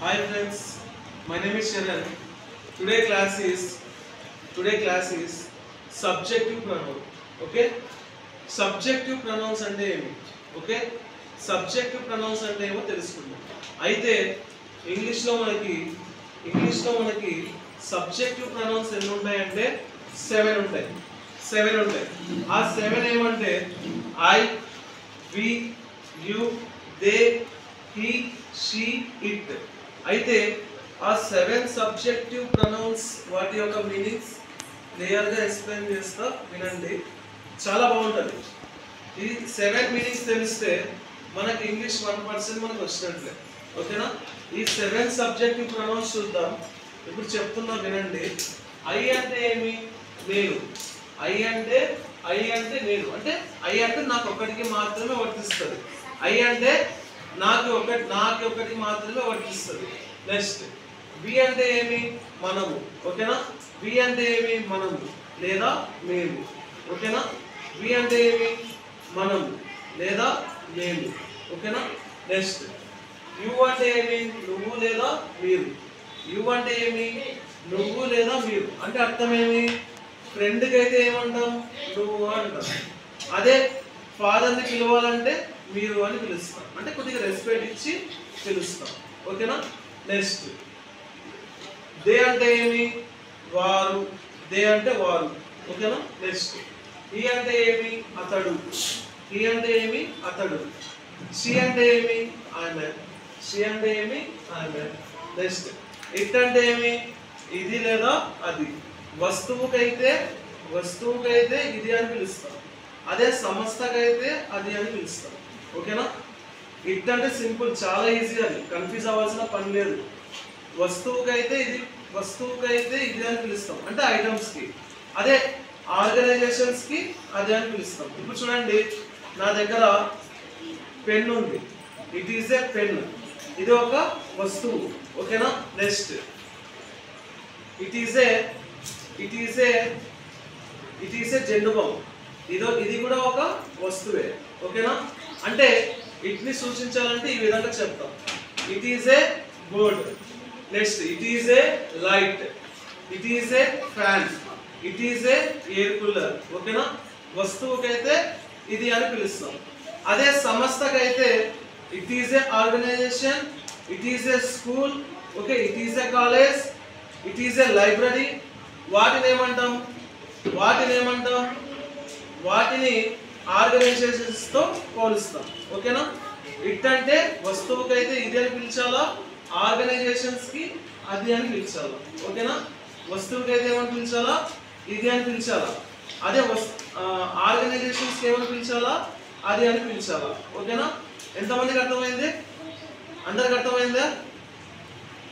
Hi friends, my name is Sharan. Today class is subjective pronoun. Okay? Subjective pronouns అంటే ఏమి? Okay? Subjective pronounce అంటే ఏమో తెలుసుకుందాం. అయితే ఇంగ్లీష్ లో మనకి సబ్జెక్టివ్ ప్రొనౌన్స్ ఎన్ని ఉంటాయంటే 7 ఉంటాయి. 7 ఉంటాయి. ఆ 7 ఏమంటే I, we, you, they, he, she, it. అయితే ఆ 7 సబ్జెక్టివ్ ప్రొనౌన్స్ వాటి యొక్క మీనింగ్స్ క్లియర్ గా ఎక్స్ప్లెయిన్ చేస్తా వినండి. చాలా బాగుంటుంది. ఈ 7 మీనింగ్స్ తెలిస్తే మనకి ఇంగ్లీష్ 1% మనకు వచ్చినట్లే. ఓకేనా? ఈ 7 సబ్జెక్టివ్ ప్రొనౌన్స్ చూద్దాం. ఇప్పుడు చెప్తున్నా వినండి. ఐ అంటే ఏమి? నేను. ఐ అంటే నేను. అంటే ఐ అంటే నాకు ఒక్కడికి మాత్రమే వర్తిస్తుంది. ఐ అంటే నాకు ఒకటి మాత్రమే వర్తిస్తుంది. నెక్స్ట్ వి అంటే ఏమి? మనము. ఓకేనా? వి అంటే ఏమి? మనము లేదా మేము. ఓకేనా? వి అంటే ఏమి? మనము లేదా మేము. ఓకేనా? నెక్స్ట్ యు అంటే ఏమి? నువ్వు లేదా మీరు. యు అంటే ఏమి? నువ్వు లేదా మీరు. అంటే అర్థం ఏమి? ఫ్రెండ్కి అయితే ఏమంటాం? నువ్వు అంటాం. అదే ఫాదర్ని పిలవాలంటే మీరు అని పిలుస్తాం. అంటే కొద్దిగా రెస్పెక్ట్ ఇచ్చి పిలుస్తాం. ఓకేనా? నెక్స్ట్ దే అంటే ఏమి? వారు. దే అంటే వారు. ఓకేనా? నెక్స్ట్ హీ అంటే ఏమి? అతడు. హీ అంటే ఏమి? అతడు. షీ అంటే ఏమి? ఆమె. షీ అంటే ఏమి? ఆమె. నెక్స్ట్ ఇట్ అంటే ఏమి? ఇది లేదా అది. వస్తువుకైతే ఇది అని పిలుస్తాం. అదే సంస్థకైతే అది అని పిలుస్తాం. ఓకేనా? ఇట్ అంటే సింపుల్, చాలా ఈజీ, అది కన్ఫ్యూజ్ అవ్వాల్సిన పని లేదు. వస్తువుకైతే ఇది అని పిలుస్తాం, అంటే ఐటమ్స్కి. అదే ఆర్గనైజేషన్స్కి అది అని పిలుస్తాం. ఇప్పుడు చూడండి, నా దగ్గర పెన్ ఉంది. It is a pen. ఇది ఒక వస్తువు. ఓకేనా? Next it is a Zandu balm. ఇది కూడా ఒక వస్తువే. ఓకేనా? అంటే ఇట్ని సూచించాలంటే ఈ విధంగా చెప్తాం. It is a board. Next it is a light. It is a fan. It is a air cooler. ఓకేనా? వస్తువుకైతే ఇది అని పిలుస్తాం. అదే సంస్థకైతే it is a organization. It is a school. Okay, it is a college. It is a library. వాటిని ఏమంటాం? వాటిని ఆర్గనైజేషన్స్ తో పోలుస్తాం. ఓకేనా? ఇట్ అంటే వస్తువుకైతే ఇది అని పిలిచాలా, ఆర్గనైజేషన్స్ కి అది అని పిలిచాలా. ఓకేనా? వస్తువుకైతే ఏమని పిలిచాలా? ఇది అని పిలిచాలా. అదే ఆర్గనైజేషన్స్ కి ఏమని పిలిచాలా? అది అని పిలిచాలా. ఓకేనా? ఎంతమందికి అర్థమైంది? అందరికి అర్థమైందా?